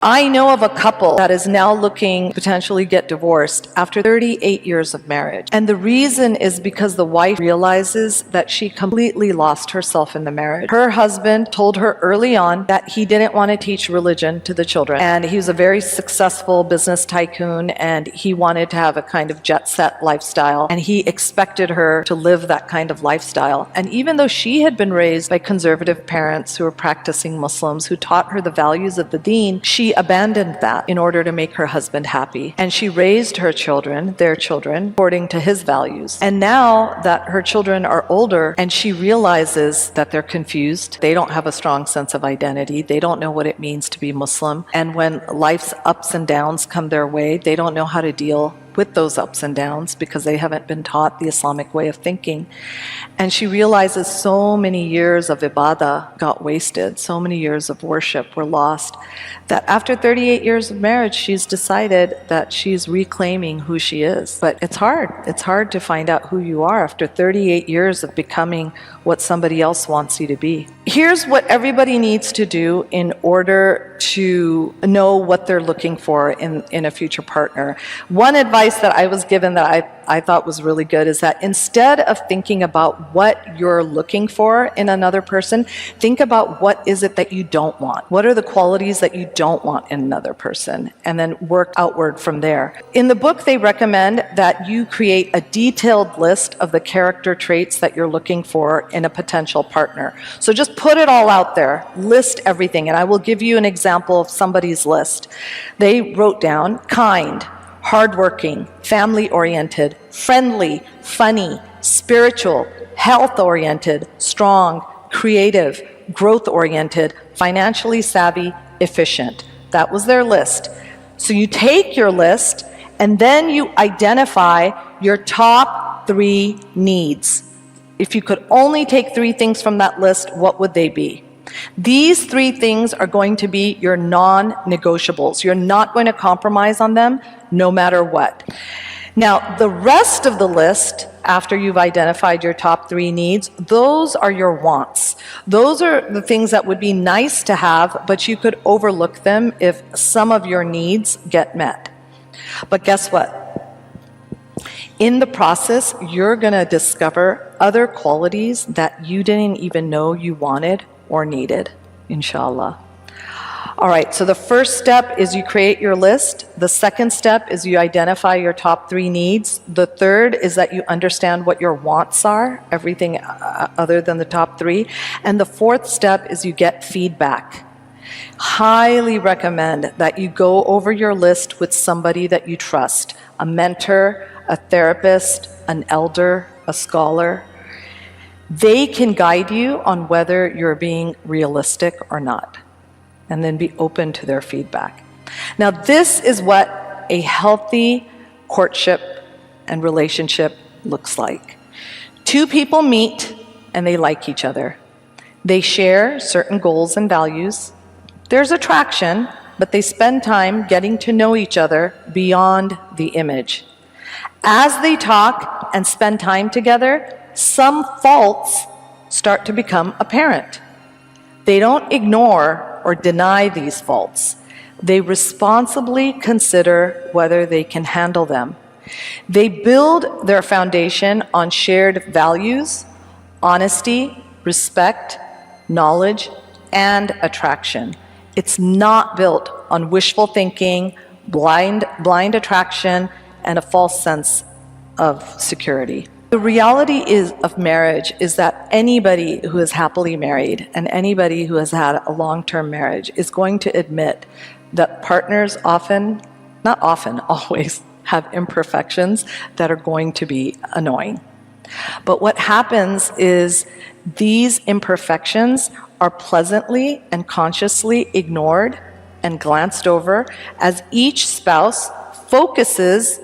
I know of a couple that is now looking to potentially get divorced after 38 years of marriage. And the reason is because the wife realizes that she completely lost herself in the marriage. Her husband told her early on that he didn't want to teach religion to the children. And he was a very successful business tycoon, and he wanted to have a kind of jet-set lifestyle. And he expected her to live that kind of lifestyle. And even though she had been raised by conservative parents who were practicing Muslims, who taught her the values of the Deen, she abandoned that in order to make her husband happy. And she raised her children, their children, according to his values. And now that her children are older and she realizes that they're confused, they don't have a strong sense of identity, they don't know what it means to be Muslim, and when life's ups and downs come their way, they don't know how to deal with those ups and downs because they haven't been taught the Islamic way of thinking. And she realizes so many years of ibadah got wasted, so many years of worship were lost, that after 38 years of marriage, she's decided that she's reclaiming who she is. But it's hard. It's hard to find out who you are after 38 years of becoming what somebody else wants you to be. Here's what everybody needs to do in order to know what they're looking for in a future partner. One advice that I was given that I thought was really good is that instead of thinking about what you're looking for in another person, think about what is it that you don't want. What are the qualities that you don't want in another person? And then work outward from there. In the book, they recommend that you create a detailed list of the character traits that you're looking for in a potential partner. So just put it all out there, list everything, and I will give you an example of somebody's list. They wrote down kind, hardworking, family-oriented, friendly, funny, spiritual, health-oriented, strong, creative, growth-oriented, financially savvy, efficient. That was their list. So you take your list and then you identify your top 3 needs. If you could only take 3 things from that list, what would they be? These 3 things are going to be your non-negotiables. You're not going to compromise on them no matter what. Now, the rest of the list, after you've identified your top 3 needs, those are your wants. Those are the things that would be nice to have, but you could overlook them if some of your needs get met. But guess what? In the process, you're going to discover other qualities that you didn't even know you wanted or needed, inshallah. All right, so the first step is you create your list. The second step is you identify your top 3 needs. The third is that you understand what your wants are, everything other than the top 3. And the fourth step is you get feedback. Highly recommend that you go over your list with somebody that you trust, a mentor, a therapist, an elder, a scholar. They can guide you on whether you're being realistic or not, and then be open to their feedback. Now, this is what a healthy courtship and relationship looks like. 2 people meet and they like each other. They share certain goals and values. There's attraction, but they spend time getting to know each other beyond the image. As they talk and spend time together, some faults start to become apparent. They don't ignore or deny these faults. They responsibly consider whether they can handle them. They build their foundation on shared values, honesty, respect, knowledge, and attraction. It's not built on wishful thinking, blind attraction, and a false sense of security. The reality of marriage is that anybody who is happily married and anybody who has had a long-term marriage is going to admit that partners often, not often, always have imperfections that are going to be annoying. But what happens is these imperfections are pleasantly and consciously ignored and glanced over as each spouse focuses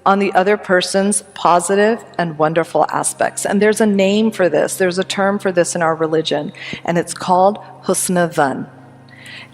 on the other person's positive and wonderful aspects. And there's a name for this, there's a term for this in our religion, and it's called Husn-uz-Zann.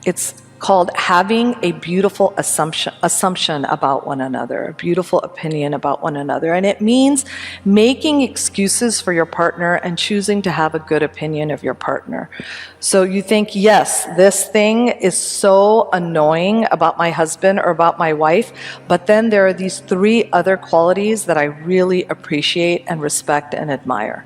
It's called having a beautiful assumption about one another, a beautiful opinion about one another. And it means making excuses for your partner and choosing to have a good opinion of your partner. So you think, yes, this thing is so annoying about my husband or about my wife, but then there are these 3 other qualities that I really appreciate and respect and admire.